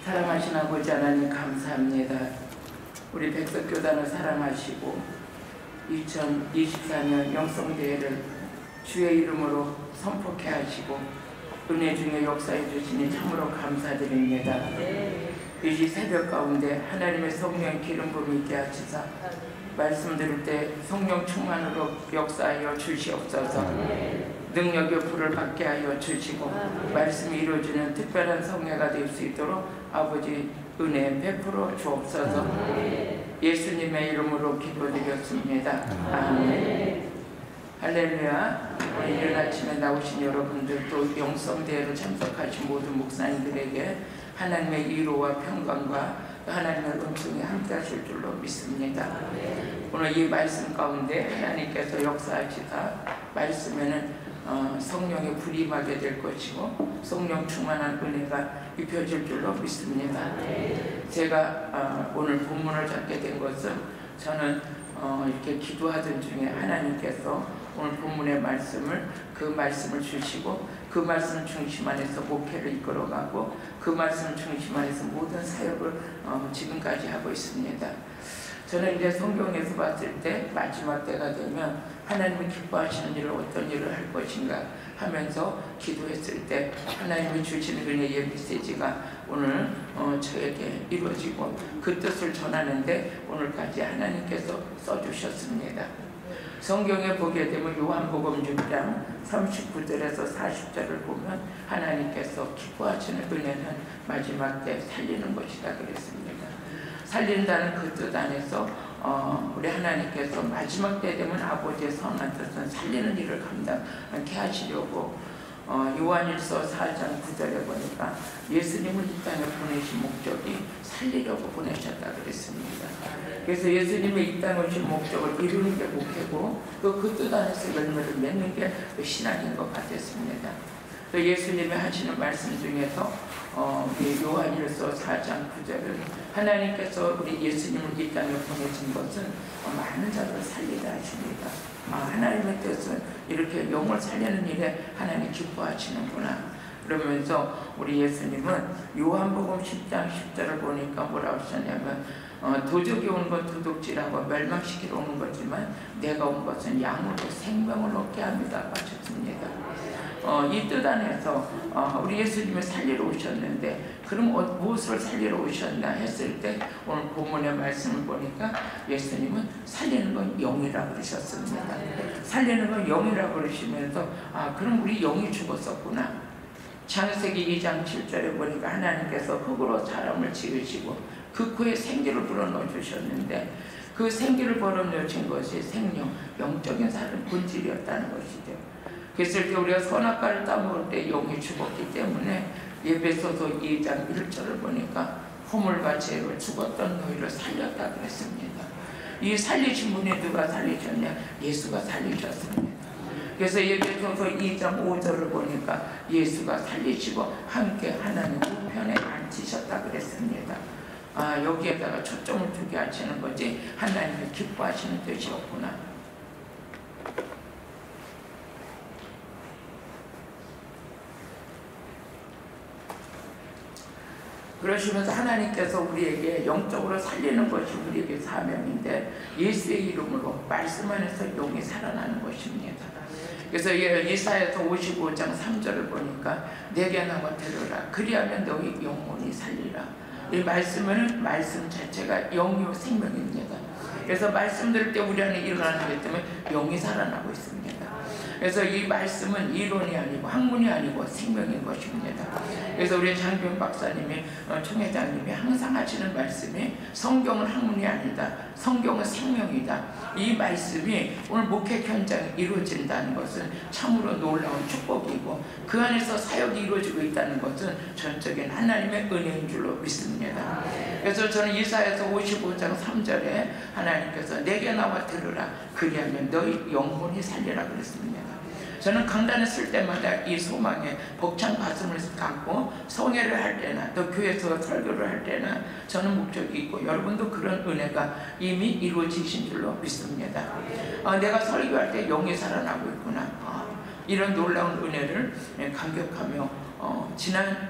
사랑하신 아버지 하나님 감사합니다. 우리 백석교단을 사랑하시고 2024년 영성대회를 주의 이름으로 선포케 하시고 은혜 중에 역사해 주시니 참으로 감사드립니다. 이 새벽 가운데 하나님의 성령 기름 부음이 있게 하시사 말씀 들을 때 성령 충만으로 역사하여 주시옵소서. 능력의 불을 받게 하여 주시고 말씀이 이루어지는 특별한 성례가 될 수 있도록 아버지 은혜 베풀어 주옵소서. 예수님의 이름으로 기도드렸습니다. 아멘. 할렐루야. 오늘 이른 아침에 나오신 여러분들 또 영성대회를 참석하신 모든 목사님들에게 하나님의 위로와 평강과 하나님의 은총이 함께 하실 줄로 믿습니다. 오늘 이 말씀 가운데 하나님께서 역사하시다 말씀에는 성령의 불이 임하게 될 것이고 성령 충만한 은혜가 입혀질 줄로 믿습니다. 제가 오늘 본문을 잡게 된 것은 저는 이렇게 기도하던 중에 하나님께서 오늘 본문의 말씀을 그 말씀을 주시고 그 말씀 중심 안에서 목회를 이끌어가고 그 말씀 중심 안에서 모든 사역을 지금까지 하고 있습니다. 저는 이제 성경에서 봤을 때 마지막 때가 되면 하나님이 기뻐하시는 일을 어떤 일을 할 것인가 하면서 기도했을 때 하나님이 주시는 은혜의 메시지가 오늘 저에게 이루어지고 그 뜻을 전하는데 오늘까지 하나님께서 써주셨습니다. 성경에 보게 되면 요한복음 6장 39절에서 40절을 보면 하나님께서 기뻐하시는 은혜는 마지막 때 살리는 것이다 그랬습니다. 살린다는 그 뜻 안에서 우리 하나님께서 마지막 때 되면 아버지의 선한 뜻은 살리는 일을 감당케 하시려고 요한일서 4장 9절에 보니까 예수님을 이 땅에 보내신 목적이 살리려고 보내셨다 그랬습니다. 그래서 예수님의 이 땅에 오신 목적을 이루는 게 목회고 그 뜻 안에서 열매를 맺는 게 신앙인 것 같았습니다. 또 예수님이 하시는 말씀 중에서 요한일서 4장 9절은 하나님께서 우리 예수님을 이 땅에 보내신 것은 많은 자를 살리다 하십니다. 하나님의 뜻은 이렇게 영을 살리는 일에 하나님 기뻐하시는구나. 그러면서 우리 예수님은 요한복음 10장 10절을 보니까 뭐라고 하셨냐면 도적이 온 건 도둑질하고 멸망시키러 오는 거지만 내가 온 것은 양으로 생명을 얻게 합니다 하셨습니다. 이 뜻 안에서 우리 예수님이 살리러 오셨는데 그럼 무엇을 살리러 오셨나 했을 때 오늘 본문의 말씀을 보니까 예수님은 살리는 건 영이라고 그러셨습니다. 살리는 건 영이라고 그러시면서 그럼 우리 영이 죽었었구나. 창세기 2장 7절에 보니까 하나님께서 흙으로 사람을 지으시고 그 코에 생기를 불어넣어 주셨는데 그 생기를 불어넣어 준 것이 생명, 영적인 사람 본질이었다는 것이죠. 그랬을 때 우리가 선악과를 따먹을 때 영이 죽었기 때문에 에베소서 2장 1절을 보니까 허물과 죄로 죽었던 너희를 살렸다 그랬습니다. 이 살리신 분이 누가 살리셨냐? 예수가 살리셨습니다. 그래서 에베소서 2장 5절을 보니까 예수가 살리시고 함께 하나님 우편에 앉히셨다 그랬습니다. 여기에다가 초점을 두게 하시는 거지 하나님이 기뻐하시는 뜻이었구나. 그러시면서 하나님께서 우리에게 영적으로 살리는 것이 우리에게 사명인데 예수의 이름으로 말씀 안에서 영이 살아나는 것입니다. 그래서 이사야서 55장 3절을 보니까 내게 나와 들으라 그리하면 너희 영혼이 살리라. 이 말씀은 말씀 자체가 영이요 생명입니다. 그래서 말씀 들을 때 우리 안에 일어나는 것 때문에 영이 살아나고 있습니다. 그래서 이 말씀은 이론이 아니고 학문이 아니고 생명인 것입니다. 그래서 우리 장병 박사님이 총회장님이 항상 하시는 말씀이 성경은 학문이 아니다. 성경은 생명이다. 이 말씀이 오늘 목회 현장에 이루어진다는 것은 참으로 놀라운 축복이고 그 안에서 사역이 이루어지고 있다는 것은 전적인 하나님의 은혜인 줄로 믿습니다. 그래서 저는 이사야서 55장 3절에 하나님께서 내게 나와 들으라 그리하면 너희 영혼이 살리라 그랬습니다. 저는 강단에 쓸 때마다 이 소망에 벅찬 가슴을 갖고 성회를 할 때나 또 교회에서 설교를 할 때나 저는 목적이 있고 여러분도 그런 은혜가 이미 이루어지신 줄로 믿습니다. 내가 설교할 때 영이 살아나고 있구나. 이런 놀라운 은혜를 감격하며 지난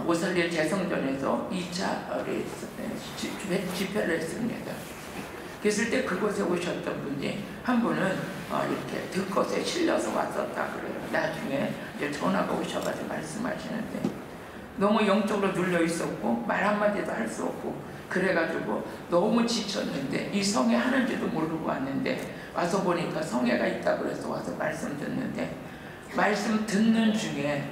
오살리 재성전에서 2차 집회를 했습니다. 그랬을 때 그곳에 오셨던 분이 한 분은 이렇게 들것에 실려서 왔었다 그래요. 나중에 이제 전화가 오셔가지고 말씀하시는데 너무 영적으로 눌려 있었고 말 한마디도 할 수 없고 그래가지고 너무 지쳤는데 이 성에 하는지도 모르고 왔는데 와서 보니까 성회가 있다고 그래서 와서 말씀 듣는데 말씀 듣는 중에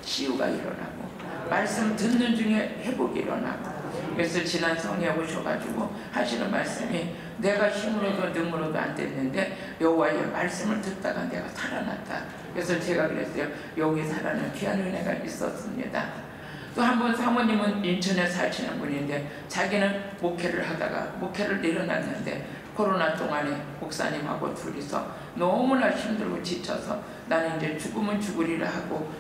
치유가 일어나고 말씀 듣는 중에 회복이 일어나고 그래서 지난 성회에 오셔가지고 하시는 말씀이 내가 힘으로도 능으로도 안 됐는데 여호와의 말씀을 듣다가 내가 살아났다. 그래서 제가 그랬어요. 여기 살아는 귀한 은혜가 있었습니다. 또 한 번 사모님은 인천에 사시는 분인데 자기는 목회를 하다가 목회를 내려놨는데 코로나 동안에 목사님하고 둘이서 너무나 힘들고 지쳐서 나는 이제 죽으면 죽으리라 하고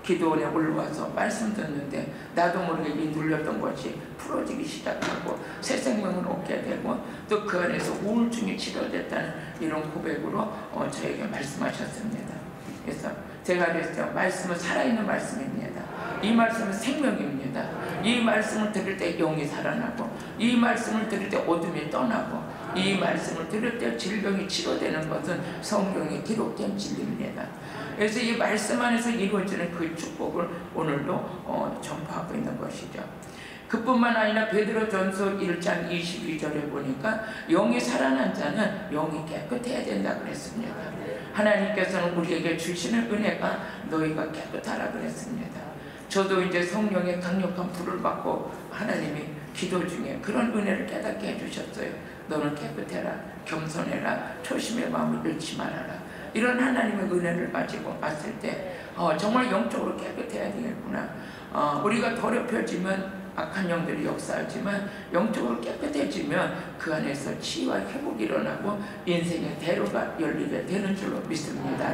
기도원에 올라와서 말씀 듣는데 나도 모르게 이 눌렸던 것이 풀어지기 시작하고 새 생명을 얻게 되고 또 그 안에서 우울증이 치료됐다는 이런 고백으로 저에게 말씀하셨습니다. 그래서 제가 그랬어요. 말씀은 살아있는 말씀입니다. 이 말씀은 생명입니다. 이 말씀을 들을 때 영이 살아나고 이 말씀을 들을 때 어둠이 떠나고 이 말씀을 들을 때 질병이 치료되는 것은 성경에 기록된 진리입니다. 그래서 이 말씀 안에서 이루어지는 그 축복을 오늘도 전파하고 있는 것이죠. 그뿐만 아니라 베드로전서 1장 22절에 보니까 영이 살아난 자는 영이 깨끗해야 된다 그랬습니다. 하나님께서는 우리에게 주시는 은혜가 너희가 깨끗하라 그랬습니다. 저도 이제 성령의 강력한 불을 받고 하나님이 기도 중에 그런 은혜를 깨닫게 해주셨어요. 너는 깨끗해라, 겸손해라, 초심의 마음을 잃지 말아라. 이런 하나님의 은혜를 가지고 봤을 때 정말 영적으로 깨끗해야 되겠구나. 우리가 더럽혀지면 악한 영들이 역사하지만 영적으로 깨끗해지면 그 안에서 치유와 회복이 일어나고 인생의 대로가 열리게 되는 줄로 믿습니다.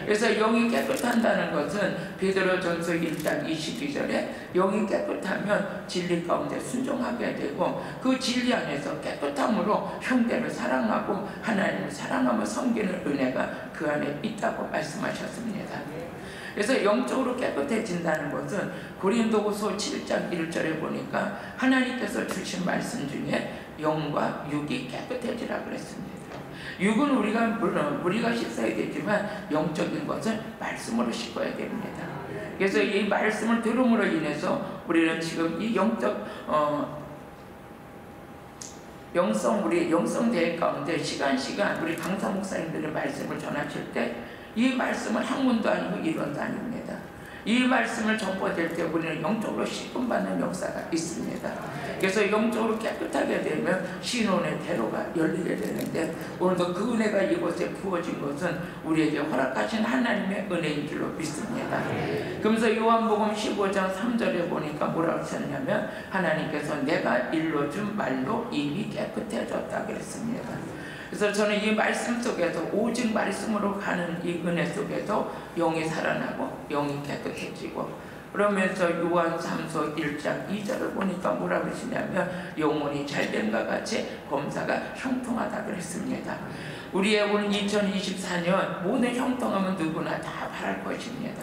그래서 영이 깨끗한다는 것은 베드로전서 1장 22절에 영이 깨끗하면 진리 가운데 순종하게 되고 그 진리 안에서 깨끗함으로 형제를 사랑하고 하나님을 사랑하며 섬기는 은혜가 그 안에 있다고 말씀하셨습니다. 그래서 영적으로 깨끗해진다는 것은 고린도후서 7장 1절에 보니까 하나님께서 주신 말씀 중에 영과 육이 깨끗해지라 그랬습니다. 육은 우리가 씻어야 되지만 영적인 것은 말씀으로 씻어야 됩니다. 그래서 이 말씀을 들음으로 인해서 우리는 지금 이 우리 영성 대회 가운데 시간 우리 강사 목사님들의 말씀을 전하실 때 이 말씀은 학문도 아니고 이론도 아닙니다. 이 말씀을 전파될 때 우리는 영적으로 씻음받는 역사가 있습니다. 그래서 영적으로 깨끗하게 되면 신혼의 대로가 열리게 되는데 오늘도 그 은혜가 이곳에 부어진 것은 우리에게 허락하신 하나님의 은혜인 줄로 믿습니다. 그러면서 요한복음 15장 3절에 보니까 뭐라고 하셨냐면 하나님께서 내가 일러준 말로 이미 깨끗해졌다 그랬습니다. 그래서 저는 이 말씀 속에서 오직 말씀으로 가는 이 은혜 속에서 영이 살아나고 영이 깨끗해지고 그러면서 요한 3서 1장 2절을 보니까 뭐라고 하시냐면 영혼이 잘됨과 같이 범사가 형통하다 그랬습니다. 우리의 올 2024년 모든 형통함은 누구나 다 바랄 것입니다.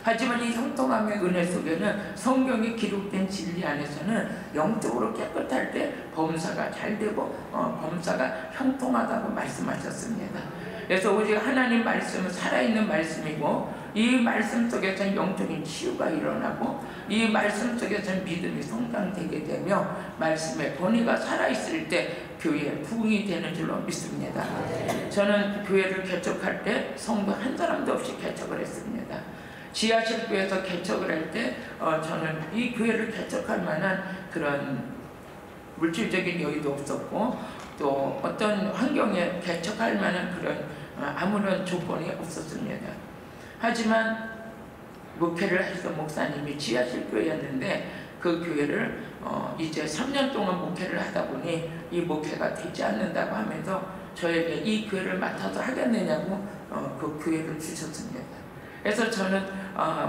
하지만 이 형통함의 은혜 속에는 성경에 기록된 진리 안에서는 영적으로 깨끗할 때 범사가 잘되고 범사가 형통하다고 말씀하셨습니다. 그래서 오직 하나님 말씀은 살아있는 말씀이고 이 말씀 속에서는 영적인 치유가 일어나고 이 말씀 속에서는 믿음이 성장되게 되며 말씀의 권위가 살아있을 때 교회의 부흥이 되는 줄로 믿습니다. 저는 교회를 개척할 때 성도 한 사람도 없이 개척을 했습니다. 지하실교에서 개척을 할 때 저는 이 교회를 개척할 만한 그런 물질적인 여유도 없었고 또 어떤 환경에 개척할 만한 그런 아무런 조건이 없었습니다. 하지만 목회를 하시던 목사님이 지하실교회였는데 그 교회를 이제 3년 동안 목회를 하다 보니 이 목회가 되지 않는다고 하면서 저에게 이 교회를 맡아서 하겠느냐고 그 교회를 주셨습니다. 그래서 저는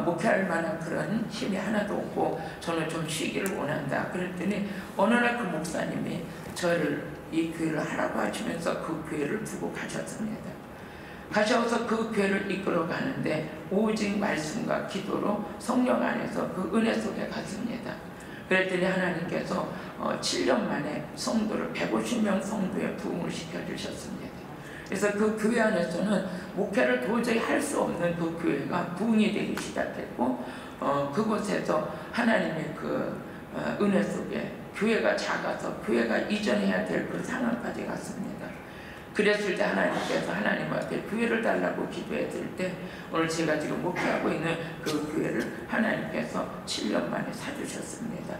목회할 만한 그런 힘이 하나도 없고 저는 좀 쉬기를 원한다. 그랬더니 어느 날 그 목사님이 저를 이 교회를 하라고 하시면서 그 교회를 두고 가셨습니다. 가셔서 그 교회를 이끌어 가는데 오직 말씀과 기도로 성령 안에서 그 은혜 속에 갔습니다. 그랬더니 하나님께서 7년 만에 성도를 150명 성도의 부흥을 시켜주셨습니다. 그래서 그 교회 안에서는 목회를 도저히 할 수 없는 그 교회가 부흥이 되기 시작했고, 그곳에서 하나님의 그 은혜 속에 교회가 작아서 교회가 이전해야 될 그 상황까지 갔습니다. 그랬을 때 하나님께서 하나님 앞에 교회를 달라고 기도했을 때 오늘 제가 지금 목회하고 있는 그 교회를 하나님께서 7년 만에 사주셨습니다.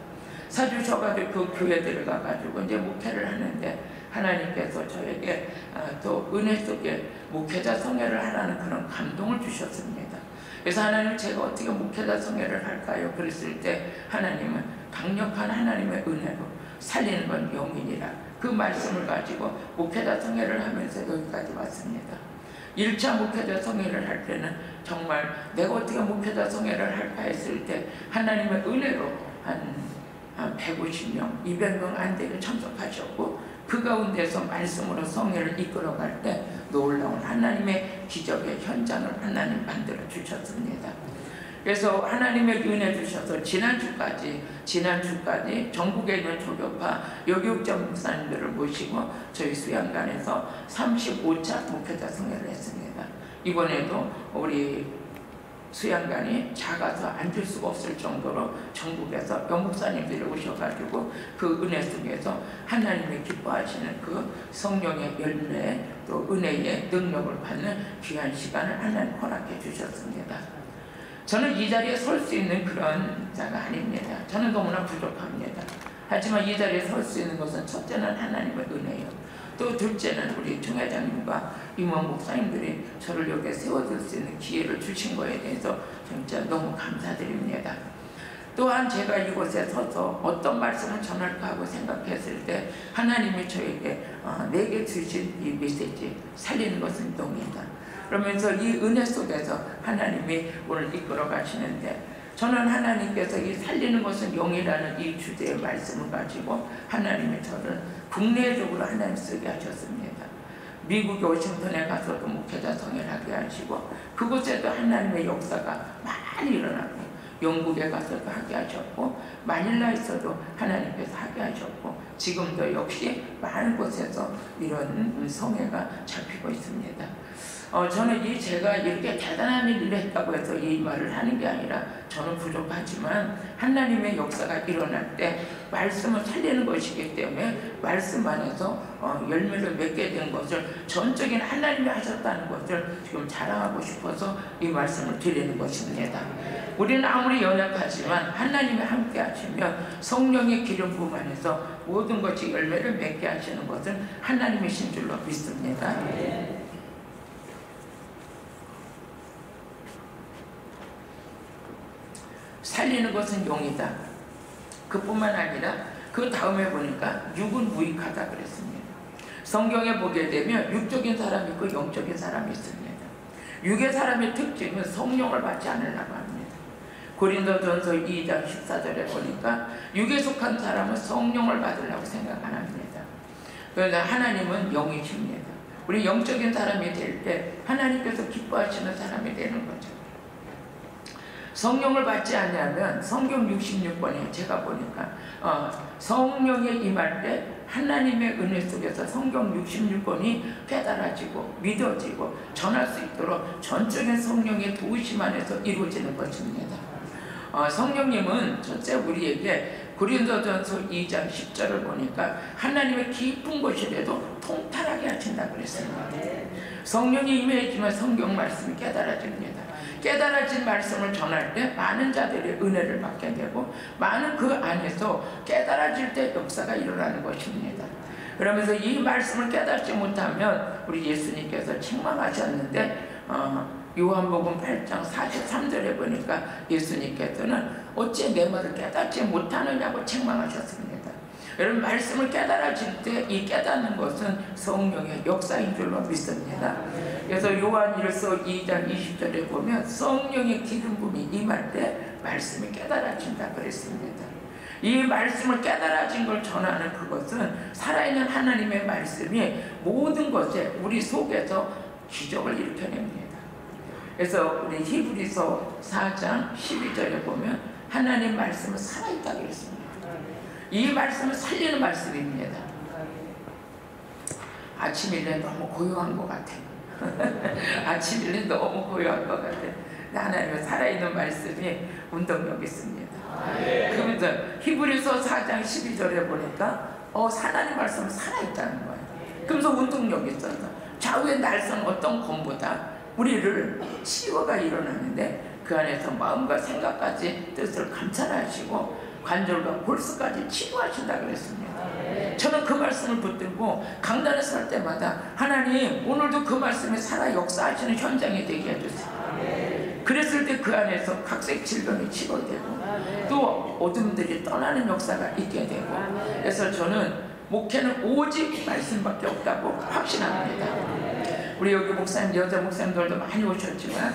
사주셔가지고 그 교회 들어가가지고 이제 목회를 하는데 하나님께서 저에게 또 은혜 속에 목회자 성회를 하라는 그런 감동을 주셨습니다. 그래서 하나님, 제가 어떻게 목회자 성회를 할까요? 그랬을 때 하나님은 강력한 하나님의 은혜로 살리는 건 영이니라, 그 말씀을 가지고 목회자 성회를 하면서 여기까지 왔습니다. 1차 목회자 성회를 할 때는 정말 내가 어떻게 목회자 성회를 할까 했을 때 하나님의 은혜로 한 150명, 200명 안 되게 참석하셨고, 그 가운데서 말씀으로 성회를 이끌어갈 때 놀라운 하나님의 기적의 현장을 하나님 만들어 주셨습니다. 그래서 하나님의 은혜 주셔서 지난주까지 전국에 있는 조교파 여교육장 목사님들을 모시고 저희 수양관에서 35차 목회자 성회를 했습니다. 이번에도 우리 수양관이 작아서 앉을 수가 없을 정도로 전국에서 영목사님들이 오셔가지고 그 은혜 속에서 하나님의 기뻐하시는 그 성령의 열매 또 은혜의 능력을 받는 귀한 시간을 하나님 허락해 주셨습니다. 저는 이 자리에 설 수 있는 그런 자가 아닙니다. 저는 너무나 부족합니다. 하지만 이 자리에 설 수 있는 것은 첫째는 하나님의 은혜요, 또 둘째는 우리 총회장님과 임원 목사님들이 저를 여기에 세워줄 수 있는 기회를 주신 거에 대해서 진짜 너무 감사드립니다. 또한 제가 이곳에 서서 어떤 말씀을 전할까 하고 생각했을 때 하나님이 저에게 내게 주신 이 메시지, 살리는 것은 영이다, 그러면서 이 은혜 속에서 하나님이 오늘 이끌어 가시는데, 저는 하나님께서 이 살리는 것은 영이라는 이 주제의 말씀을 가지고 하나님이 저를 국내적으로 하나님 쓰게 하셨습니다. 미국 워싱턴에 가서도 목회자 성회를 하게 하시고, 그곳에도 하나님의 역사가 많이 일어나고, 영국에 가서도 하게 하셨고, 마닐라에서도 하나님께서 하게 하셨고, 지금도 역시 많은 곳에서 이런 성회가 잡히고 있습니다. 저는 제가 이렇게 대단한 일을 했다고 해서 이 말을 하는 게 아니라, 저는 부족하지만 하나님의 역사가 일어날 때 말씀을 살리는 것이기 때문에 말씀 안에서 열매를 맺게 된 것을, 전적인 하나님이 하셨다는 것을 지금 자랑하고 싶어서 이 말씀을 드리는 것입니다. 우리는 아무리 연약하지만 하나님이 함께 하시면 성령의 기름 부음 안에서 모든 것이 열매를 맺게 하시는 것은 하나님이신 줄로 믿습니다. 살리는 것은 용이다. 그뿐만 아니라 그 다음에 보니까 육은 무익하다 그랬습니다. 성경에 보게 되면 육적인 사람이 있고 영적인 사람이 있습니다. 육의 사람의 특징은 성령을 받지 않으려고 합니다. 고린도전서 2장 14절에 보니까 육에 속한 사람은 성령을 받으려고 생각 안 합니다. 그러나 하나님은 영이십니다. 우리 영적인 사람이 될 때 하나님께서 기뻐하시는 사람이 되는 거죠. 성령을 받지 않냐면 성경 66권에 제가 보니까 성령이 임할 때 하나님의 은혜 속에서 성경 66권이 깨달아지고 믿어지고 전할 수 있도록 전적인 성령의 도우심 안에서 이루어지는 것입니다. 성령님은 첫째 우리에게 고린도전서 2장 10절을 보니까 하나님의 깊은 곳이라도 통탄하게 하신다 그랬습니다. 성령이 임해지면 성경 말씀이 깨달아집니다. 깨달아진 말씀을 전할 때 많은 자들의 은혜를 받게 되고, 많은 그 안에서 깨달아질 때 역사가 일어나는 것입니다. 그러면서 이 말씀을 깨닫지 못하면 우리 예수님께서 책망하셨는데, 요한복음 8장 43절에 보니까 예수님께서는 어찌 내 말을 깨닫지 못하느냐고 책망하셨습니다. 여러분, 말씀을 깨달아질 때 이 깨닫는 것은 성령의 역사인 줄로 믿습니다. 그래서 요한일서 2장 20절에 보면 성령의 기름 부음이 임할 때 말씀이 깨달아진다 그랬습니다. 이 말씀을 깨달아진 걸 전하는 그것은 살아있는 하나님의 말씀이 모든 것에 우리 속에서 기적을 일으켜냅니다. 그래서 우리 히브리서 4장 12절에 보면 하나님 말씀은 살아있다고 그랬습니다. 이 말씀은 살리는 말씀입니다. 아침 일에 너무 고요한 것 같아요. 아침 일에 너무 고요한 것 같아요. 하나님의 살아있는 말씀이 운동력 있습니다. 그러면서 히브리서 4장 12절에 보니까 하나님 말씀은 살아있다는 거예요. 그러면서 운동력 있어서 좌우에 날선 어떤 검보다 우리를 치유가 일어나는데 그 안에서 마음과 생각까지 뜻을 감찰하시고 관절과 골수까지 치유하신다 그랬습니다. 저는 그 말씀을 붙들고 강단에 설 때마다 하나님 오늘도 그 말씀이 살아 역사하시는 현장이 되게 해주세요. 그랬을 때 그 안에서 각색 질병이 치료되고 또 어둠들이 떠나는 역사가 있게 되고 그래서 저는 목회는 오직 말씀밖에 없다고 확신합니다. 우리 여기 목사님, 여자 목사님들도 많이 오셨지만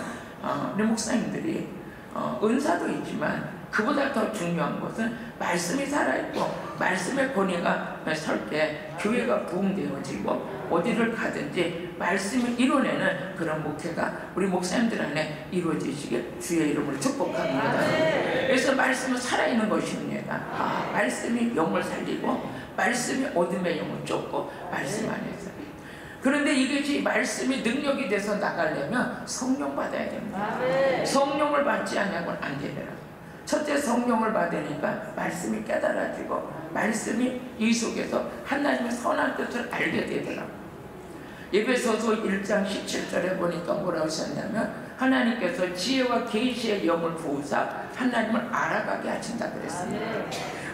우리 목사님들이 은사도 있지만 그보다 더 중요한 것은 말씀이 살아있고 말씀의 권위가 설 때 교회가 부흥되어지고 어디를 가든지 말씀을 이뤄내는 그런 목회가 우리 목사님들 안에 이루어지시길 주의 이름으로 축복합니다. 그래서 말씀은 살아있는 것입니다. 말씀이 영을 살리고 말씀이 어둠의 영을 쫓고 말씀 안에서 그런데 이것이 말씀이 능력이 돼서 나가려면 성령 받아야 됩니다. 성령을 받지 않으면 안 되더라. 첫째 성령을 받으니까 말씀이 깨달아지고 말씀이 이 속에서 하나님의 선한 뜻을 알게 되더라. 에베소서 1장 17절에 보니까 뭐라고 하셨냐면 하나님께서 지혜와 계시의 영을 부으사 하나님을 알아가게 하신다 그랬습니다.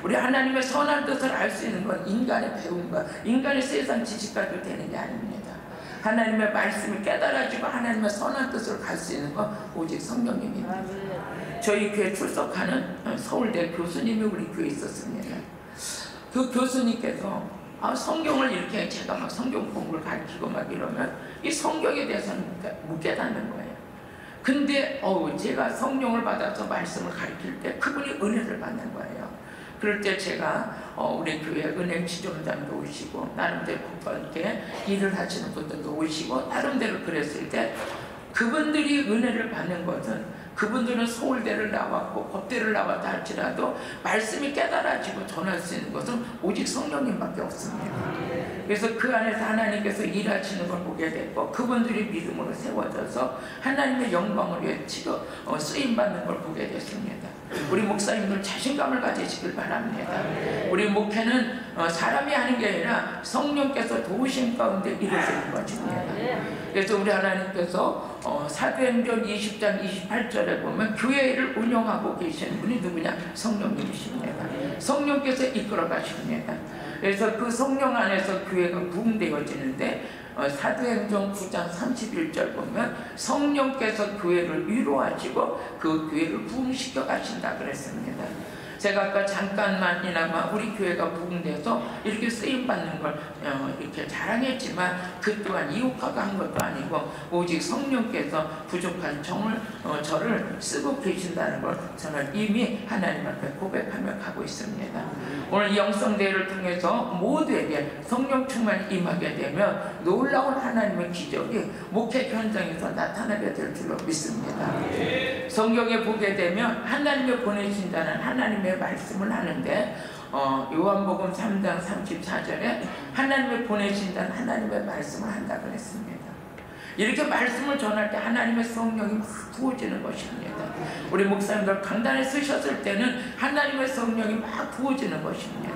우리 하나님의 선한 뜻을 알 수 있는 건 인간의 배움과 인간의 세상 지식까지 되는 게 아닙니다. 하나님의 말씀이 깨달아지고 하나님의 선한 뜻을 갈 수 있는 건 오직 성령님입니다. 저희 교회 출석하는 서울대 교수님이 우리 교회에 있었습니다. 그 교수님께서 성경을 이렇게 제가 막 성경 공부를 가르치고 막 이러면 이 성경에 대해서는 못 깨닫는 거예요. 근데 제가 성령을 받아서 말씀을 가르칠 때 그분이 은혜를 받는 거예요. 그럴 때 제가 우리 교회 은행 지점장도 오시고 나름대로 이렇게 일을 하시는 분들도 오시고 나름대로 그랬을 때 그분들이 은혜를 받는 것은 그분들은 서울대를 나왔고 법대를 나왔다 할지라도 말씀이 깨달아지고 전할 수 있는 것은 오직 성령님밖에 없습니다. 그래서 그 안에서 하나님께서 일하시는 걸 보게 됐고 그분들이 믿음으로 세워져서 하나님의 영광을 위해 쓰임받는 걸 보게 됐습니다. 우리 목사님들 자신감을 가지시길 바랍니다. 우리 목회는 사람이 하는 게 아니라 성령께서 도우심 가운데 이루어지는 것입니다. 그래서 우리 하나님께서 사도행전 20장 28절에 보면 교회를 운영하고 계신 분이 누구냐? 성령님이십니다. 성령께서 이끌어 가십니다. 그래서 그 성령 안에서 교회가 부흥되어지는데 사도행전 9장 31절 보면 성령께서 교회를 위로하시고 그 교회를 부흥시켜 가신다 그랬습니다. 제가 아까 잠깐만이나마 우리 교회가 부흥돼서 이렇게 쓰임받는 걸 이렇게 자랑했지만 그 또한 이웃화가 한 것도 아니고 오직 성령께서 부족한 저를 쓰고 계신다는 걸 저는 이미 하나님 앞에 고백하며 가고 있습니다. 오늘 영성대회를 통해서 모두에게 성령 충만이 임하게 되면 놀라운 하나님의 기적이 목회 현장에서 나타나게 될 줄로 믿습니다. 성경에 보게 되면 하나님의 보내신다는 하나님의 말씀을 하는데 요한복음 3장 34절에 하나님의 보내신다는 하나님의 말씀을 한다 그랬습니다. 이렇게 말씀을 전할 때 하나님의 성령이 막 부어지는 것입니다. 우리 목사님들 강단에 쓰셨을 때는 하나님의 성령이 막 부어지는 것입니다.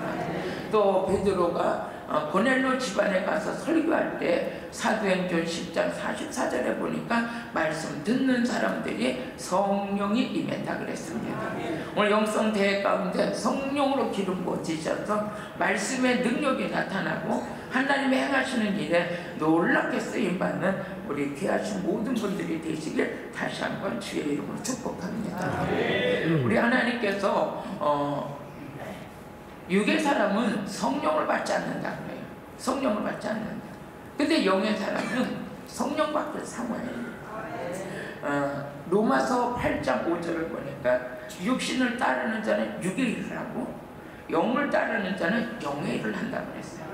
또 베드로가 고넬로 집안에 가서 설교할 때 사도행전 10장 44절에 보니까 말씀 듣는 사람들이 성령이 임했다 그랬습니다. 오늘 영성대회 가운데 성령으로 기름 부어지셔서 말씀의 능력이 나타나고 하나님의 행하시는 일에 놀랍게 쓰임받는 우리 귀하신 모든 분들이 되시길 다시 한번 주의 이름으로 축복합니다. 우리 하나님께서 육의 사람은 성령을 받지 않는다 그래요. 성령을 받지 않는다. 근데 영의 사람은 성령 받을 상황이에요. 로마서 8장 5절을 보니까 육신을 따르는 자는 육의 일을 하고 영을 따르는 자는 영의 일을 한다고 그랬어요.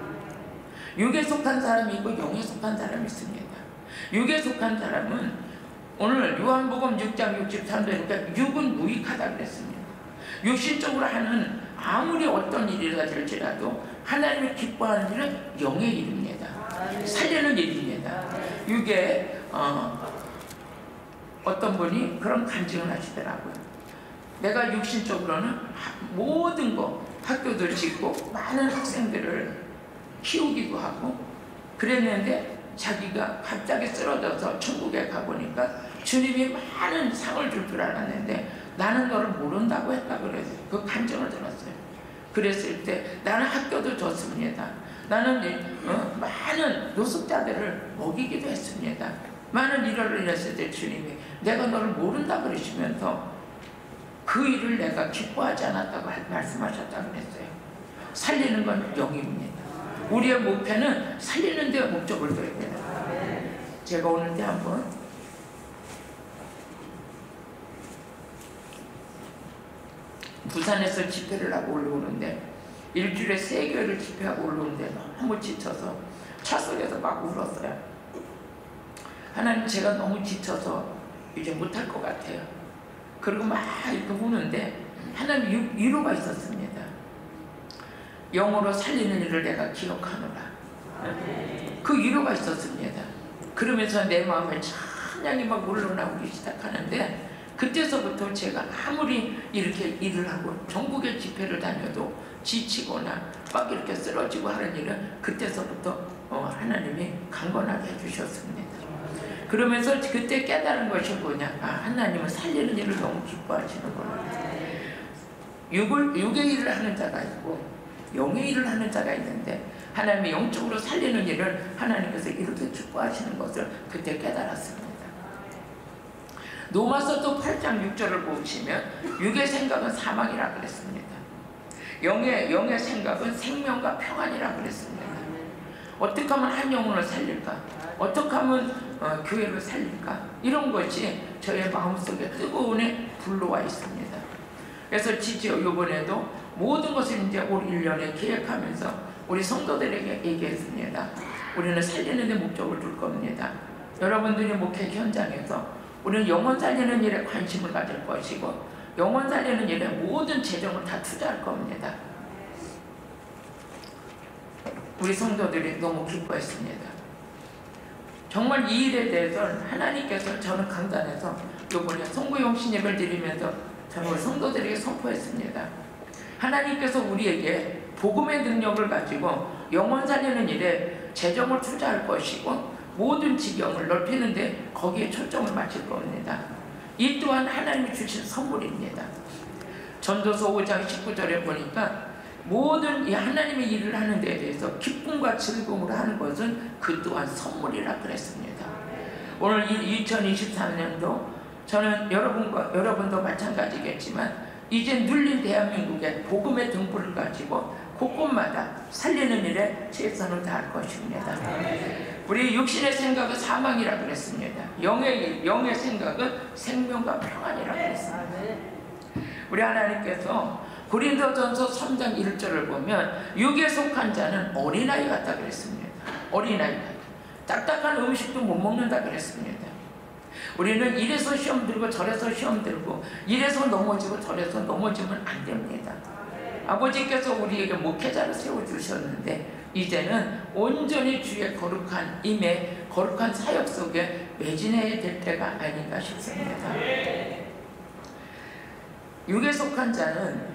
육에 속한 사람이 있고 영에 속한 사람이 있습니다. 육에 속한 사람은 오늘 요한복음 6장 63절에 육은 무익하다 그랬습니다. 육신적으로 하는 아무리 어떤 일이라 될지라도 하나님이 기뻐하는 일은 영의 일입니다. 살리는 일입니다. 육에 어떤 분이 그런 간증을 하시더라고요. 내가 육신적으로는 모든 거 학교도 짓고 많은 학생들을 키우기도 하고 그랬는데 자기가 갑자기 쓰러져서 천국에 가보니까 주님이 많은 상을 줄 줄 알았는데 나는 너를 모른다고 했다 그래서 그 간증을 들었어요. 그랬을 때 나는 학교도 줬습니다. 나는 많은 노숙자들을 먹이기도 했습니다. 많은 일을 했을 때 주님이 내가 너를 모른다 그러시면서 그 일을 내가 기뻐하지 않았다고 말씀하셨다고 그랬어요. 살리는 건 영입니다. 우리의 목표는 살리는 데 목적을 둬야 돼요. 제가 오늘 때 한번 부산에서 집회를 하고 올라오는데 일주일에 3개월을 집회하고 올라오는데 너무 지쳐서 차석에서 막 울었어요. 하나님, 제가 너무 지쳐서 이제 못할 것 같아요. 그리고 막 이렇게 우는데 하나님 위로가 있었습니다. 영으로 살리는 일을 내가 기억하노라. 그 위로가 있었습니다. 그러면서 내 마음에 찬양이 막 올라오기 시작하는데 그때서부터 제가 아무리 이렇게 일을 하고 전국의 집회를 다녀도 지치거나 막 이렇게 쓰러지고 하는 일은 그때서부터 하나님이 강건하게 해주셨습니다. 그러면서 그때 깨달은 것이 뭐냐, 하나님은 살리는 일을 너무 기뻐하시는구나. 육의 일을 하는 자가 있고 영의 일을 하는 자가 있는데 하나님이 영적으로 살리는 일을 하나님께서 이렇게 기뻐하시는 것을 그때 깨달았습니다. 로마서도 8장 6절을 보시면 육의 생각은 사망이라 그랬습니다. 영의 생각은 생명과 평안이라 그랬습니다. 어떻게 하면 한 영혼을 살릴까? 어떻게 하면 교회를 살릴까? 이런 것이 저의 마음속에 뜨거운 불러와 있습니다. 그래서 지지어 이번에도 모든 것을 이제 올 1년에 계획하면서 우리 성도들에게 얘기했습니다. 우리는 살리는 데 목적을 둘 겁니다. 여러분들이 목회 현장에서 우리는 영혼 살리는 일에 관심을 가질 것이고 영혼 살리는 일에 모든 재정을 다 투자할 겁니다. 우리 성도들이 너무 기뻐했습니다. 정말 이 일에 대해서는 하나님께서 저는 강단에서 이번에 송구용신 예배를 드리면서 저는 성도들에게 선포했습니다. 하나님께서 우리에게 복음의 능력을 가지고 영혼 살리는 일에 재정을 투자할 것이고 모든 지경을 넓히는데 거기에 초점을 맞출 겁니다. 이 또한 하나님이 주신 선물입니다. 전도서 5장 19절에 보니까 모든 이 하나님의 일을 하는 데 대해서 기쁨과 즐거움으로 하는 것은 그 또한 선물이라 그랬습니다. 오늘 2023년도 저는 여러분도 마찬가지겠지만 이제 눌린 대한민국의 복음의 등불을 가지고 곳곳마다 살리는 일에 최선을 다할 것입니다. 우리 육신의 생각은 사망이라 그랬습니다. 영의 생각은 생명과 평안이라 그랬습니다. 우리 하나님께서 고린도전서 3장 1절을 보면 육에 속한 자는 어린아이 같다 그랬습니다. 어린아이 같다. 딱딱한 음식도 못 먹는다 그랬습니다. 우리는 이래서 시험 들고 저래서 시험 들고 이래서 넘어지고 저래서 넘어지면 안 됩니다. 아버지께서 우리에게 목회자를 세워주셨는데 이제는 온전히 주의 거룩한 임에 거룩한 사역 속에 매진해야 될 때가 아닌가 싶습니다. 육에 속한 자는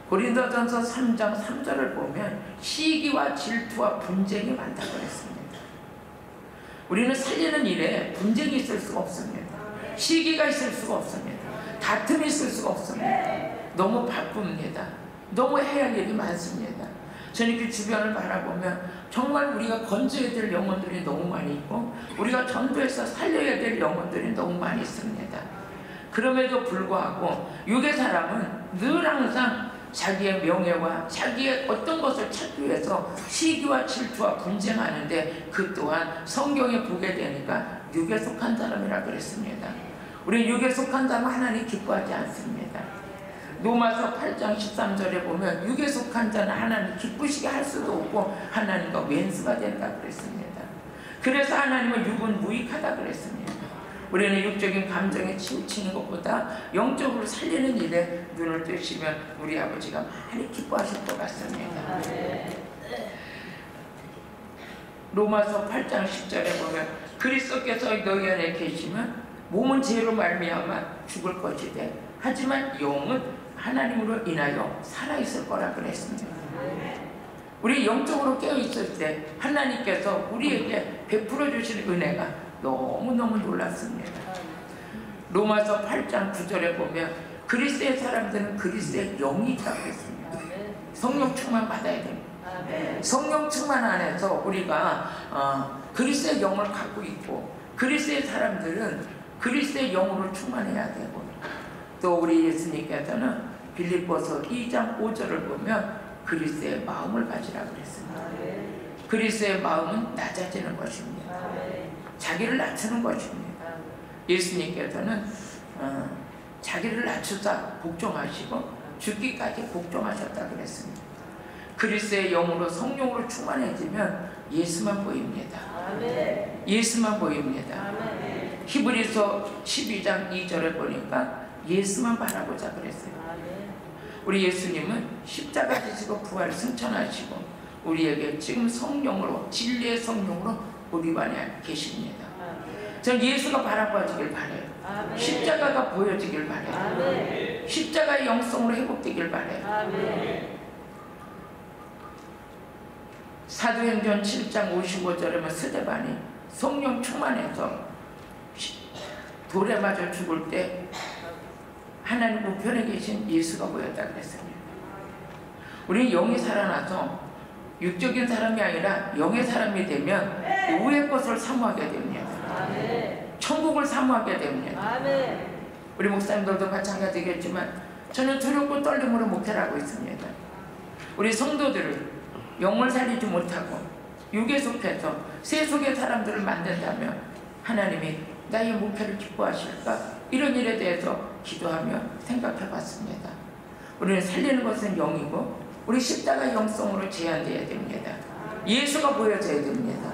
고린도전서 3장 3절을 보면 시기와 질투와 분쟁이 많다고 했습니다. 우리는 살리는 일에 분쟁이 있을 수가 없습니다. 시기가 있을 수가 없습니다. 다툼이 있을 수가 없습니다. 너무 바쁩니다. 너무 해야 할 일이 많습니다. 저는 그 주변을 바라보면 정말 우리가 건져야 될 영혼들이 너무 많이 있고 우리가 전도해서 살려야 될 영혼들이 너무 많이 있습니다. 그럼에도 불구하고 육의 사람은 늘 항상 자기의 명예와 자기의 어떤 것을 찾기 위해서 시기와 질투와 분쟁하는데 그 또한 성경에 보게 되니까 육에 속한 사람이라 그랬습니다. 우리 육에 속한 사람은 하나님 기뻐하지 않습니다. 로마서 8장 13절에 보면 육에 속한 자는 하나님 기쁘시게 할 수도 없고 하나님과 왼수가 된다 그랬습니다. 그래서 하나님은 육은 무익하다 그랬습니다. 우리는 육적인 감정에 치우치는 것보다 영적으로 살리는 일에 눈을 뜨시면 우리 아버지가 많이 기뻐하실 것 같습니다. 로마서 8장 10절에 보면 그리스도께서 너희 안에 계시면 몸은 죄로 말미암아 죽을 것이되 하지만 영은 하나님으로 인하여 살아있을 거라 그랬습니다. 우리 영적으로 깨어있을 때 하나님께서 우리에게 베풀어 주신 은혜가 너무너무 놀랐습니다. 로마서 8장 9절에 보면 그리스도의 사람들은 그리스도의 영이 있다고 했습니다. 성령 충만 받아야 됩니다. 성령 충만 안에서 우리가 그리스도의 영을 갖고 있고 그리스도의 사람들은 그리스도의 영으로 충만해야 되고 또 우리 예수님께서는 빌립보서 2장 5절을 보면 그리스도의 마음을 가지라고 그랬습니다. 그리스도의 마음은 낮아지는 것입니다. 자기를 낮추는 것입니다. 예수님께서는 자기를 낮추사 복종하시고 죽기까지 복종하셨다 그랬습니다. 그리스도의 영으로 성령으로 충만해지면 예수만 보입니다. 예수만 보입니다. 히브리서 12장 2절에 보니까 예수만 바라보자 그랬어요. 우리 예수님은 십자가 지시고 부활 승천하시고 우리에게 지금 성령으로 진리의 성령으로 우리 안에 계십니다. 전 예수가 바라봐지길 바래요. 십자가가 보여지길 바래요. 십자가의 영성으로 회복되길 바래요. 사도행전 7장 55절에 보면 스데반이 성령 충만해서 돌에 맞아 죽을 때 하나님 우편에 계신 예수가 보였다 그랬습니다. 우리는 영이 살아나서 육적인 사람이 아니라 영의 사람이 되면 우의 것을 사모하게 됩니다. 천국을 사모하게 됩니다. 우리 목사님들도 마찬가지겠지만 저는 두렵고 떨림으로 목회를 하고 있습니다. 우리 성도들을 영을 살리지 못하고 육에 속해서 새 속의 사람들을 만든다면 하나님이 나의 목회를 기뻐하실까? 이런 일에 대해서 기도하며 생각해 봤습니다. 우리는 살리는 것은 영이고 우리 십자가 영성으로 제한되어야 됩니다. 예수가 보여져야 됩니다.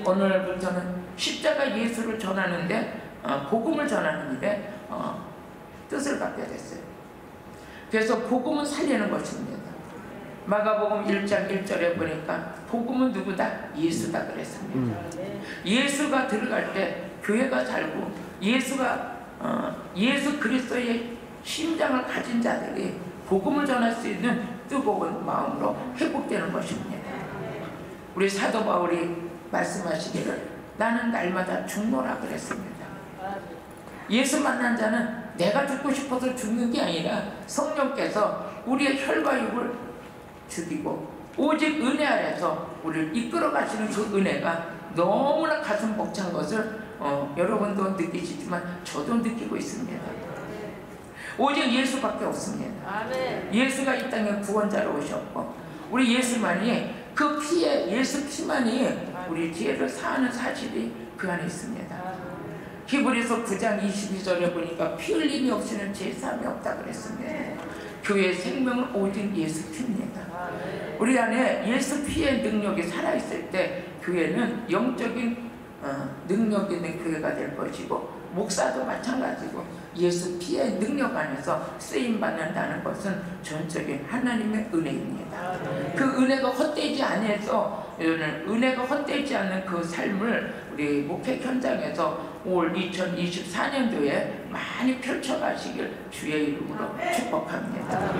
오늘부터는 십자가 예수를 전하는데 복음을 전하는 일에 뜻을 갖게 됐어요. 그래서 복음은 살리는 것입니다. 마가복음 1장 1절에 보니까 복음은 누구다? 예수다 그랬습니다. 예수가 들어갈 때 교회가 살고 예수 그리스도의 심장을 가진 자들이 복음을 전할 수 있는 뜨거운 마음으로 회복되는 것입니다. 우리 사도 바울이 말씀하시기를 나는 날마다 죽노라 그랬습니다. 예수 만난 자는 내가 죽고 싶어서 죽는 게 아니라 성령께서 우리의 혈과 육을 죽이고 오직 은혜 아래서 우리를 이끌어 가시는 그 은혜가 너무나 가슴 벅찬 것을 여러분도 느끼시지만 저도 느끼고 있습니다. 오직 예수밖에 없습니다. 예수가 이 땅에 구원자로 오셨고 우리 예수만이 그 피에 예수 피만이 우리 죄를 사하는 사실이 그 안에 있습니다. 히브리서 9장 22절에 보니까 피 흘림이 없이는 제사함이 없다 그랬습니다. 교회의 생명은 오직 예수 피입니다. 우리 안에 예수 피의 능력이 살아있을 때 교회는 영적인 능력 있는 교회가 될 것이고 목사도 마찬가지고 예수 피의 능력 안에서 쓰임받는다는 것은 전적인 하나님의 은혜입니다. 그 은혜가 헛되지 않아서 은혜가 헛되지 않는 그 삶을 우리 목회 현장에서 올 2024년도에 많이 펼쳐가시길 주의 이름으로 축복합니다.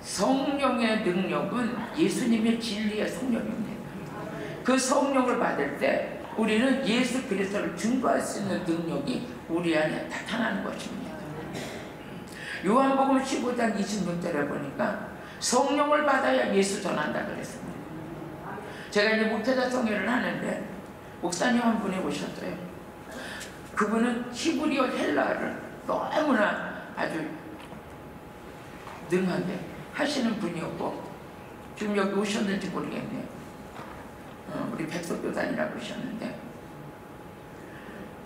성령의 능력은 예수님의 진리의 성령입니다. 그 성령을 받을 때 우리는 예수 그리스도를 증거할 수 있는 능력이 우리 안에 나타나는 것입니다. 요한복음 15장 26절에 보니까 성령을 받아야 예수 전한다 그랬습니다. 제가 이제 목회자 성회를 하는데 목사님 한 분이 오셨어요. 그분은 히브리어 헬라어를 너무나 아주 능하게 하시는 분이었고 지금 여기 오셨는지 모르겠네요. 우리 백석교단이라고 하셨는데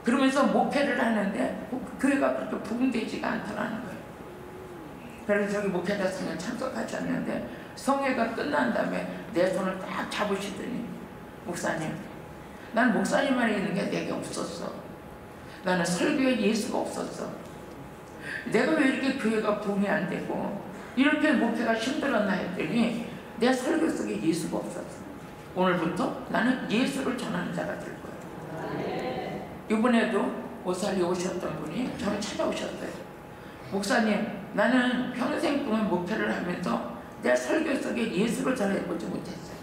그러면서 목회를 하는데 교회가 그렇게 부흥되지가 않더라는 거예요. 그래서 저기 목회자 성에 참석하셨는데 성회가 끝난 다음에 내 손을 딱 잡으시더니 목사님, 난 목사님만 있는 게 내게 없었어. 나는 설교에 예수가 없었어. 내가 왜 이렇게 교회가 부흥이 안 되고 이렇게 목회가 힘들었나 했더니 내 설교 속에 예수가 없었어. 오늘부터 나는 예수를 전하는 자가 될 거야. 이번에도 오살리 오셨던 분이 저를 찾아오셨어요. 목사님, 나는 평생 동안 목회를 하면서 내 설교 속에 예수를 전해보지 못했어요.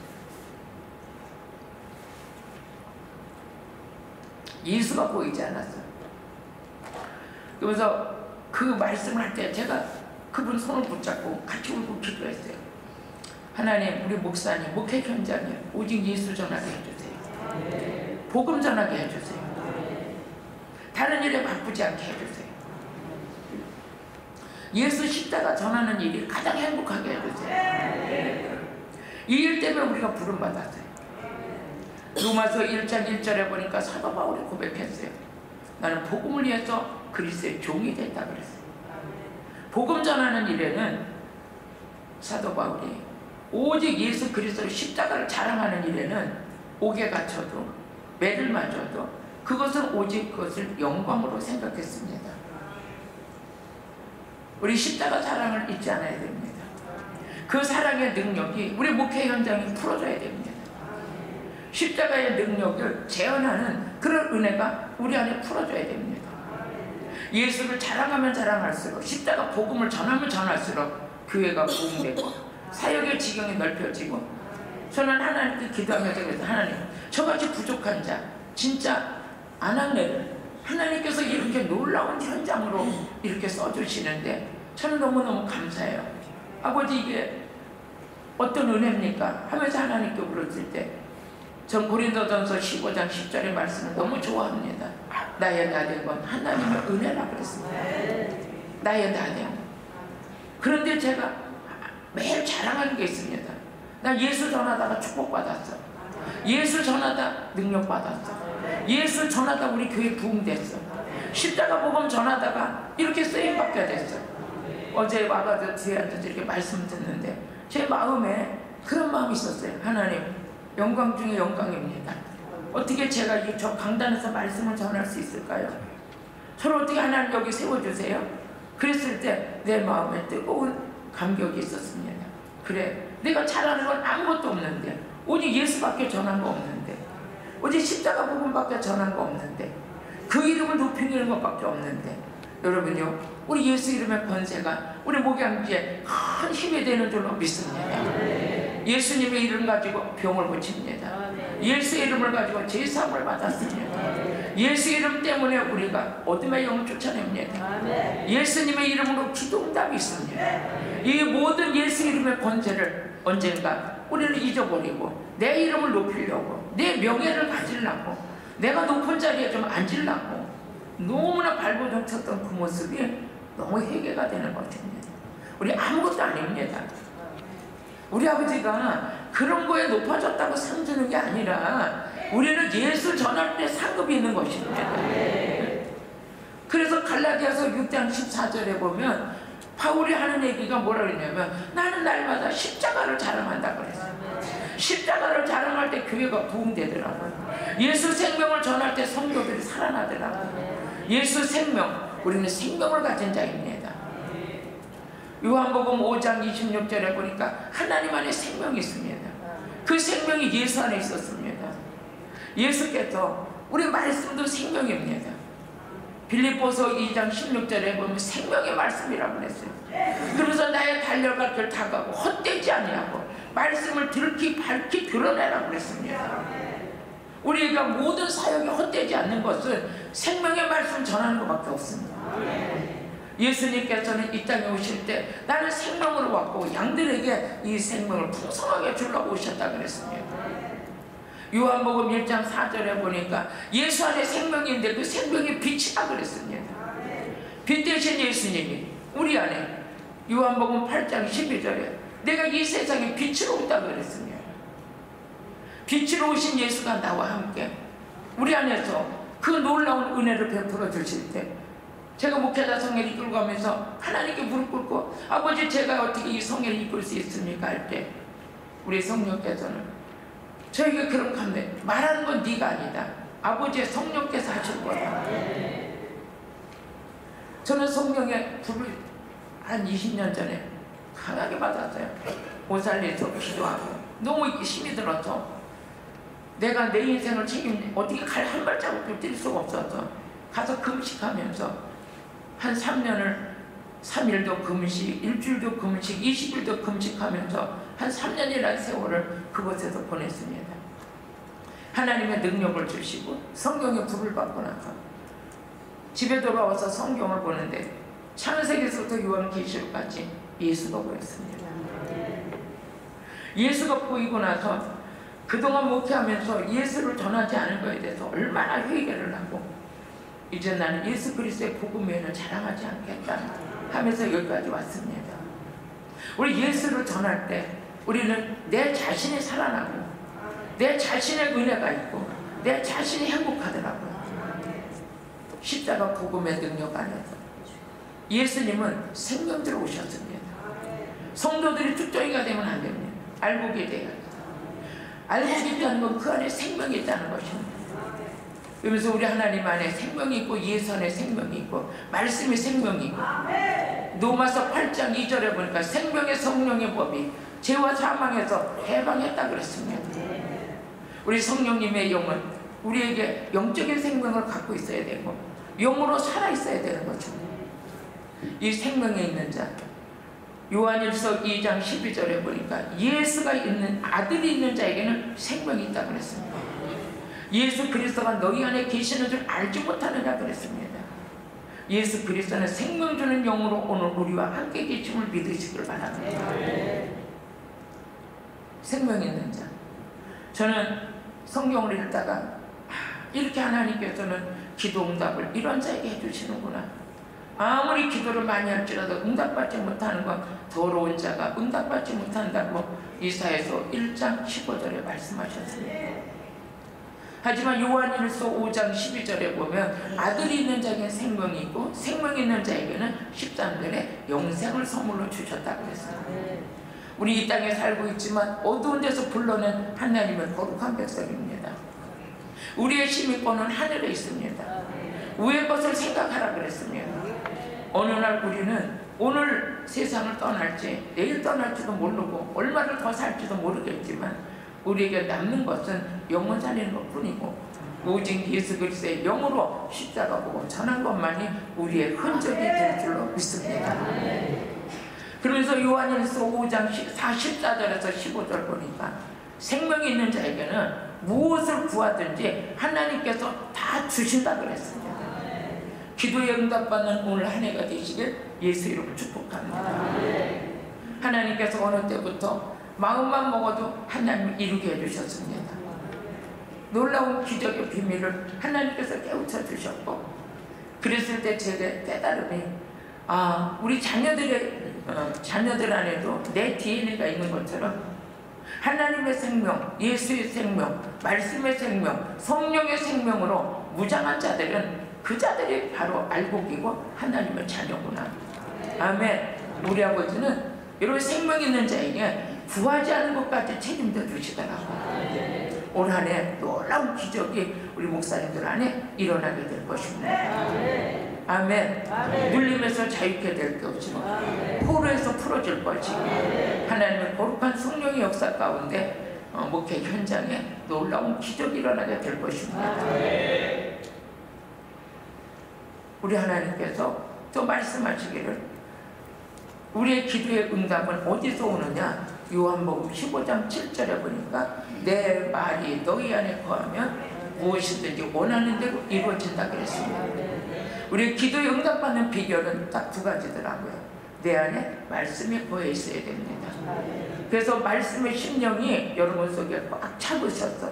예수가 보이지 않았어요. 그래서 그 말씀을 할 때 제가 그분 손을 붙잡고 같이 울고 기도했어요. 하나님, 우리 목사님, 목회 현장에 오직 예수 전하게 해주세요. 복음 전하게 해주세요. 다른 일에 바쁘지 않게 해주세요. 예수 십자가 전하는 일이 가장 행복하게 해주세요. 이 일 때문에 우리가 부름받았어요. 로마서 1장 1절에 보니까 사도 바울이 고백했어요. 나는 복음을 위해서 그리스도의 종이 됐다 그랬어요. 복음 전하는 일에는 사도 바울이 오직 예수 그리스도의 십자가를 자랑하는 일에는 옥에 갇혀도 매를 맞아도 그것은 오직 그것을 영광으로 생각했습니다. 우리 십자가 사랑을 잊지 않아야 됩니다. 그 사랑의 능력이 우리 목회 현장에 풀어져야 됩니다. 십자가의 능력을 재현하는 그런 은혜가 우리 안에 풀어져야 됩니다. 예수를 자랑하면 자랑할수록, 십자가 복음을 전하면 전할수록 교회가 부흥되고 사역의 지경이 넓혀지고, 저는 하나님께 기도하면서 그래서 하나님, 저같이 부족한 자, 진짜 아낙네를 하나님께서 이렇게 놀라운 현장으로 이렇게 써주시는데 저는 너무너무 감사해요. 아버지, 이게 어떤 은혜입니까? 하면서 하나님께 물었을 때 전 고린도전서 15장 10절의 말씀을 너무 좋아합니다. 나의 나된 건 하나님의 은혜라 그랬습니다. 나의 나된. 그런데 제가 매일 자랑하는 게 있습니다. 나 예수 전하다가 축복받았어. 예수 전하다 능력받았어. 예수 전하다 우리 교회 부흥됐어. 십자가 복음 전하다가 이렇게 쓰임받게 됐어. 어제 와가지고 뒤에 앉아서 이렇게 말씀 듣는데 제 마음에 그런 마음이 있었어요. 하나님, 영광 중에 영광입니다. 어떻게 제가 저 강단에서 말씀을 전할 수 있을까요? 저를 어떻게 하나님 여기 세워주세요? 그랬을 때 내 마음에 뜨거운 감격이 있었습니다. 그래, 내가 잘하는 건 아무것도 없는데, 오직 예수밖에 전한 거 없는데, 오직 십자가 복음밖에 전한 거 없는데, 그 이름을 높이는 것밖에 없는데, 여러분요, 우리 예수 이름의 권세가 우리 목양지에 큰 힘이 되는 줄로 믿습니다. 예수님의 이름 가지고 병을 고칩니다. 예수의 이름을 가지고 제사함을 받았습니다. 예수 이름 때문에 우리가 어둠의 영을 쫓아냅니다. 예수님의 이름으로 기도응답이 있습니다. 이 모든 예수 이름의 권세를 언젠가 우리는 잊어버리고 내 이름을 높이려고, 내 명예를 가지려고, 내가 높은 자리에 좀 앉으려고 너무나 발버둥쳤던 그 모습이 너무 회개가 되는 것입니다. 우리 아무것도 아닙니다. 우리 아버지가 그런 거에 높아졌다고 상 주는 게 아니라 우리는 예수 전할 때 상급이 있는 것입니다. 그래서 갈라디아서 6장 14절에 보면 바울이 하는 얘기가 뭐라 그러냐면, 나는 날마다 십자가를 자랑한다 그랬어요. 십자가를 자랑할 때 교회가 부흥되더라고요. 예수 생명을 전할 때 성도들이 살아나더라고요. 예수 생명, 우리는 생명을 가진 자입니다. 요한복음 5장 26절에 보니까 하나님 안에 생명이 있습니다. 그 생명이 예수 안에 있었습니다. 예수께서, 우리 말씀도 생명입니다. 빌립보서 2장 16절에 보면 생명의 말씀이라고 그랬어요. 그러면서 나의 달려갈 길 다가고 헛되지 아니하고 말씀을 들키 밝히 드러내라고 그랬습니다. 우리가 모든 사역이 헛되지 않는 것은 생명의 말씀 전하는 것밖에 없습니다. 예수님께서는 이 땅에 오실 때 나는 생명으로 왔고 양들에게 이 생명을 풍성하게 주려고 오셨다 그랬습니다. 요한복음 1장 4절에 보니까 예수 안에 생명인데 그 생명이 빛이다 그랬습니다. 빛 대신 예수님이 우리 안에, 요한복음 8장 12절에 내가 이 세상에 빛으로 온다 그랬습니다. 빛으로 오신 예수가 나와 함께 우리 안에서 그 놀라운 은혜를 베풀어 주실 때 제가 목회자 성회를 이끌고 가면서 하나님께 무릎 꿇고 아버지 제가 어떻게 이 성회를 이끌 수 있습니까? 할 때 우리 성령께서는 저에게 그런 감동, 말하는 건 네가 아니다. 아버지의 성령께서 하실 거다. 저는 성령의 불을 한 20년 전에 강하게 받았어요. 오살리에서 기도하고 너무 힘이 들어서 내가 내 인생을 어떻게 갈 한 발자국도 뛸 수가 없어서 가서 금식하면서 한 3년을 3일도 금식, 일주일도 금식, 20일도 금식하면서 한 3년이라는 세월을 그곳에서 보냈습니다. 하나님의 능력을 주시고 성경의 불을 받고 나서 집에 돌아와서 성경을 보는데 창세기에서부터 요한계시록까지 예수가 보였습니다. 예수가 보이고 나서 그동안 목회하면서 예수를 전하지 않은 것에 대해서 얼마나 회개를 하고 이제 나는 예수 그리스도의 복음 외에는 자랑하지 않겠다 하면서 여기까지 왔습니다. 우리 예수를 전할 때 우리는 내 자신이 살아나고 내 자신의 은혜가 있고 내 자신이 행복하더라고요. 십자가 복음의 능력 안에서 예수님은 생명대로 오셨습니다. 성도들이 쭉정이가 되면 안 됩니다. 알곡이 돼야 돼요. 알곡이 있다는 건 그 안에 생명이 있다는 것입니다. 그러면서 우리 하나님 안에 생명이 있고 예수 안에 생명이 있고 말씀이 생명이 있고 로마서 8장 2절에 보니까 생명의 성령의 법이 죄와 사망에서 해방했다 그랬습니다. 우리 성령님의 영은 우리에게 영적인 생명을 갖고 있어야 되고 영으로 살아있어야 되는 거죠. 이 생명에 있는 자 요한일서 2장 12절에 보니까 예수가 있는 아들이 있는 자에게는 생명이 있다고 그랬습니다. 예수 그리스도가 너희 안에 계시는 줄 알지 못하느냐 그랬습니다. 예수 그리스도는 생명 주는 영으로 오늘 우리와 함께 계심을 믿으시길 바랍니다. 생명 있는 자. 저는 성경을 읽다가 이렇게 하나님께서는 기도 응답을 이런 자에게 해주시는구나. 아무리 기도를 많이 할지라도 응답받지 못하는 건 더러운 자가 응답받지 못한다고 이사야서 1장 15절에 말씀하셨습니다. 하지만 요한일서 5장 12절에 보면 아들이 있는 자에게는 생명이 있고 생명이 있는 자에게는 13절에 영생을 선물로 주셨다고 했습니다. 우리 이 땅에 살고 있지만 어두운 데서 불러낸 하나님의 거룩한 백성입니다. 우리의 시민권은 하늘에 있습니다. 위의 것을 생각하라 그랬습니다. 어느 날 우리는 오늘 세상을 떠날지 내일 떠날지도 모르고 얼마를 더 살지도 모르겠지만 우리에게 남는 것은 영원 살리는 것뿐이고 오직 예수 그리스도의 영으로 십자가 보고 전한 것만이 우리의 흔적이 될 줄로 믿습니다. 그러면서 요한일서 5장 14절에서 15절 보니까 생명이 있는 자에게는 무엇을 구하든지 하나님께서 다 주신다 그랬습니다. 기도에 응답받는 오늘 한 해가 되시길 예수 이름으로 축복합니다. 하나님께서 어느 때부터 마음만 먹어도 하나님을 이루게 해주셨습니다. 놀라운 기적의 비밀을 하나님께서 깨우쳐 주셨고 그랬을 때 제게 깨달음이 우리 자녀들 안에도 내 DNA가 있는 것처럼 하나님의 생명, 예수의 생명, 말씀의 생명, 성령의 생명으로 무장한 자들은 그 자들이 바로 알곡이고 하나님의 자녀구나. 아멘. 우리 아버지는 이런 생명 있는 자에게 구하지 않은 것까지 책임져 주시더라고요. 올 한 해 놀라운 기적이 우리 목사님들 안에 일어나게 될 것입니다. 아멘. 물림에서 자유케 될 것이고 포로에서 풀어질 것이고 하나님의 거룩한 성령의 역사 가운데 목회 현장에 놀라운 기적이 일어나게 될 것입니다. 우리 하나님께서 또 말씀하시기를 우리의 기도의 응답은 어디서 오느냐? 요한복음 15장 7절에 보니까 내 말이 너희 안에 거하면 무엇이든지 원하는 대로 이루어진다 그랬습니다. 우리의 기도에 응답받는 비결은 딱 두 가지더라고요. 내 안에 말씀이 거해 있어야 됩니다. 그래서 말씀의 심령이 여러분 속에 꽉 차고 있었어.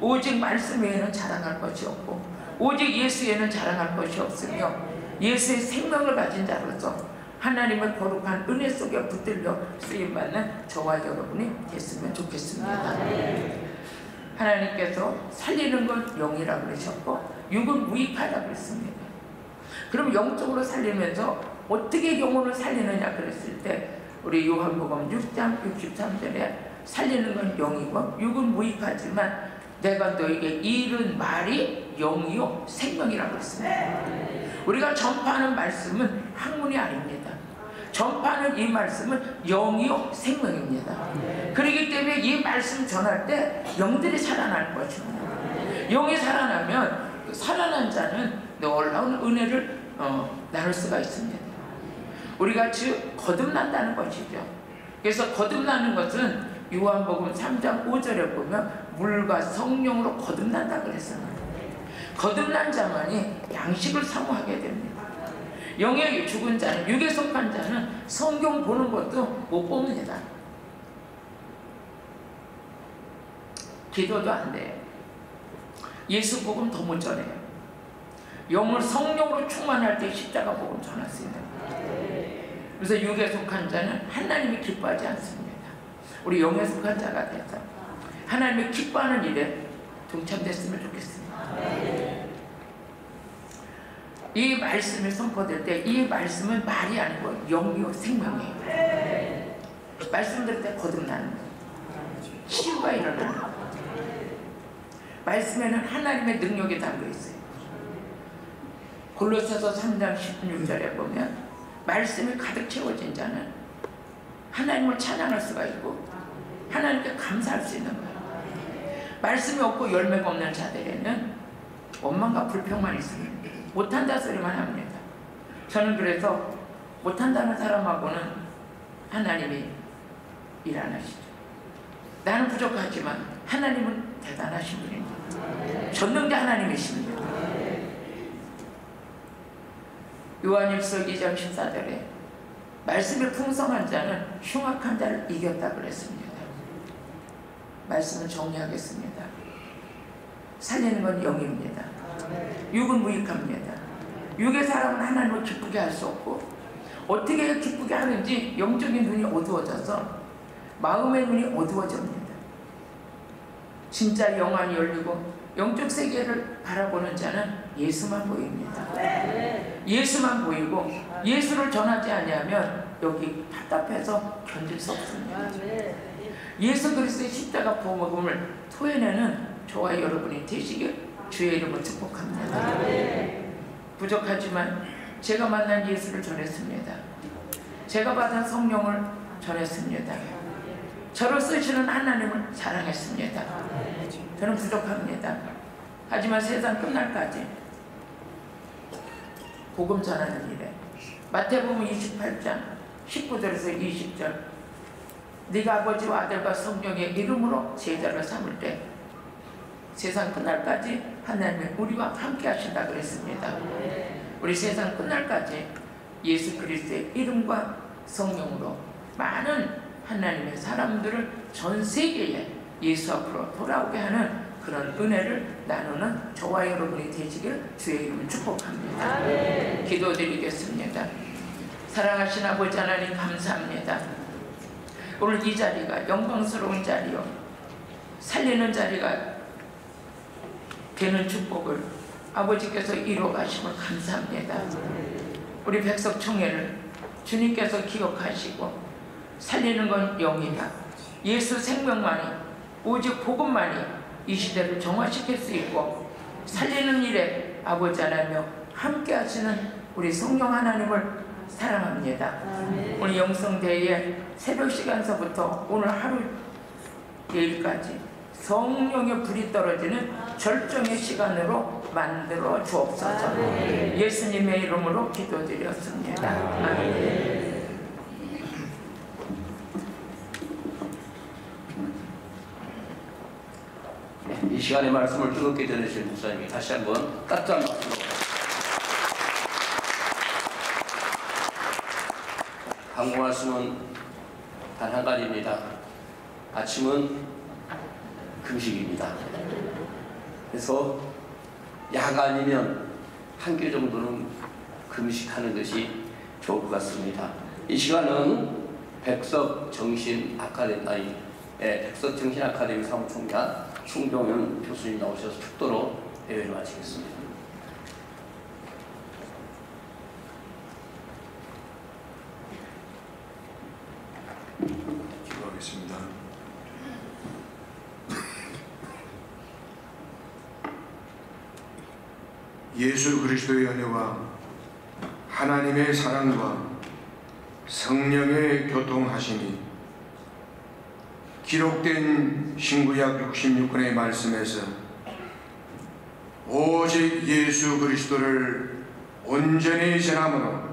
오직 말씀 외에는 자랑할 것이 없고 오직 예수 외에는 자랑할 것이 없으며 예수의 생명을 가진 자로서 하나님의 거룩한 은혜 속에 붙들려 쓰임받는 저와 여러분이 됐으면 좋겠습니다. 하나님께서 살리는 건 영이라고 그러셨고 육은 무익하다고 그랬습니다. 그럼 영적으로 살리면서 어떻게 영혼을 살리느냐 그랬을 때 우리 요한복음 6장 63절에 살리는 건 영이고 육은 무익하지만 내가 너에게 이른 말이 영이요 생명이라고 그랬습니다. 우리가 전파하는 말씀은 학문이 아닙니다. 전파하는 이 말씀은 영이요 생명입니다. 그렇기 때문에 이 말씀 전할 때 영들이 살아날 것입니다. 영이 살아나면 살아난 자는 놀라운 은혜를 나눌 수가 있습니다. 우리가 즉 거듭난다는 것이죠. 그래서 거듭나는 것은 요한복음 3장 5절에 보면 물과 성령으로 거듭난다 그랬습니다. 거듭난 자만이 양식을 사모하게 됩니다. 영에 죽은 자는, 육에 속한 자는 성경 보는 것도 못 봅니다. 기도도 안 돼요. 예수 복음 더 못 전해요. 영을 성령으로 충만할 때 십자가 복음 전할 수 있는 거예요. 그래서 육에 속한 자는 하나님이 기뻐하지 않습니다. 우리 영에 속한 자가 돼서 하나님이 기뻐하는 일에 동참됐으면 좋겠습니다. 이 말씀이 선포될 때 이 말씀은 말이 아니고 영이요 생명이에요. 말씀 들을 때 거듭나는 거예요. 치유가 일어나는 거예요. 말씀에는 하나님의 능력이 담겨 있어요. 골로새서 3장 16절에 보면 말씀이 가득 채워진 자는 하나님을 찬양할 수가 있고 하나님께 감사할 수 있는 거예요. 말씀이 없고 열매가 없는 자들에는 원망과 불평만 있습니다. 못한다 소리만 합니다. 저는 그래서 못한다는 사람하고는 하나님이 일 안 하시죠. 나는 부족하지만 하나님은 대단하신 분입니다. 전능자 하나님이십니다. 요한일서 2장 14절에 말씀이 풍성한 자는 흉악한 자를 이겼다 그랬습니다. 말씀을 정리하겠습니다. 살리는 건 영입니다. 육은 무익합니다. 육의 사람은 하나님을 기쁘게 할 수 없고 어떻게 기쁘게 하는지 영적인 눈이 어두워져서 마음의 눈이 어두워집니다. 진짜 영 안이 열리고 영적 세계를 바라보는 자는 예수만 보입니다. 예수만 보이고 예수를 전하지 않으면 여기 답답해서 견딜 수 없습니다. 예수 그리스도의 십자가 복음을 토해내는 저와 여러분이 되시길 주의 이름으로 축복합니다. 부족하지만 제가 만난 예수를 전했습니다. 제가 받은 성령을 전했습니다. 저를 쓰시는 하나님을 사랑했습니다. 저는 부족합니다. 하지만 세상 끝날까지 복음 전하는 일에 마태복음 28장 19절에서 20절 네가 아버지와 아들과 성령의 이름으로 제자를 삼을 때 세상 끝날까지 하나님이 우리와 함께 하신다 그랬습니다. 우리 세상 끝날까지 예수 그리스도의 이름과 성령으로 많은 하나님의 사람들을 전 세계에 예수 앞으로 돌아오게 하는 그런 은혜를 나누는 저와 여러분이 되시길 주의 이름을 축복합니다. 기도드리겠습니다. 사랑하신 아버지 하나님 감사합니다. 오늘 이 자리가 영광스러운 자리요 살리는 자리가 되는 축복을 아버지께서 이루어 가심을 감사합니다. 우리 백석총회를 주님께서 기억하시고 살리는 건 영이다. 예수 생명만이 오직 복음만이 이 시대를 정화시킬 수 있고 살리는 일에 아버지 하나님과 함께 하시는 우리 성령 하나님을 사랑합니다. 오늘 영성대회 새벽 시간서부터 오늘 하루 내일까지 성령의 불이 떨어지는 절정의 시간으로 만들어 주옵소서. 예수님의 이름으로 기도드렸습니다. 아멘. 이 시간의 말씀을 뜨겁게 전해주신 목사님이 다시 한번 따뜻한 박수로 광고 말씀은 단 한 가지입니다. 아침은 금식입니다. 그래서 야간이면 한 끼 정도는 금식하는 것이 좋을 것 같습니다. 이 시간은 백석정신 아카데미 사무총장 송병현 교수님 나오셔서 축도로 대회를 마치겠습니다. 예수 그리스도의 은혜와 하나님의 사랑과 성령의 교통하심이 기록된 신구약 66권의 말씀에서 오직 예수 그리스도를 온전히 전함으로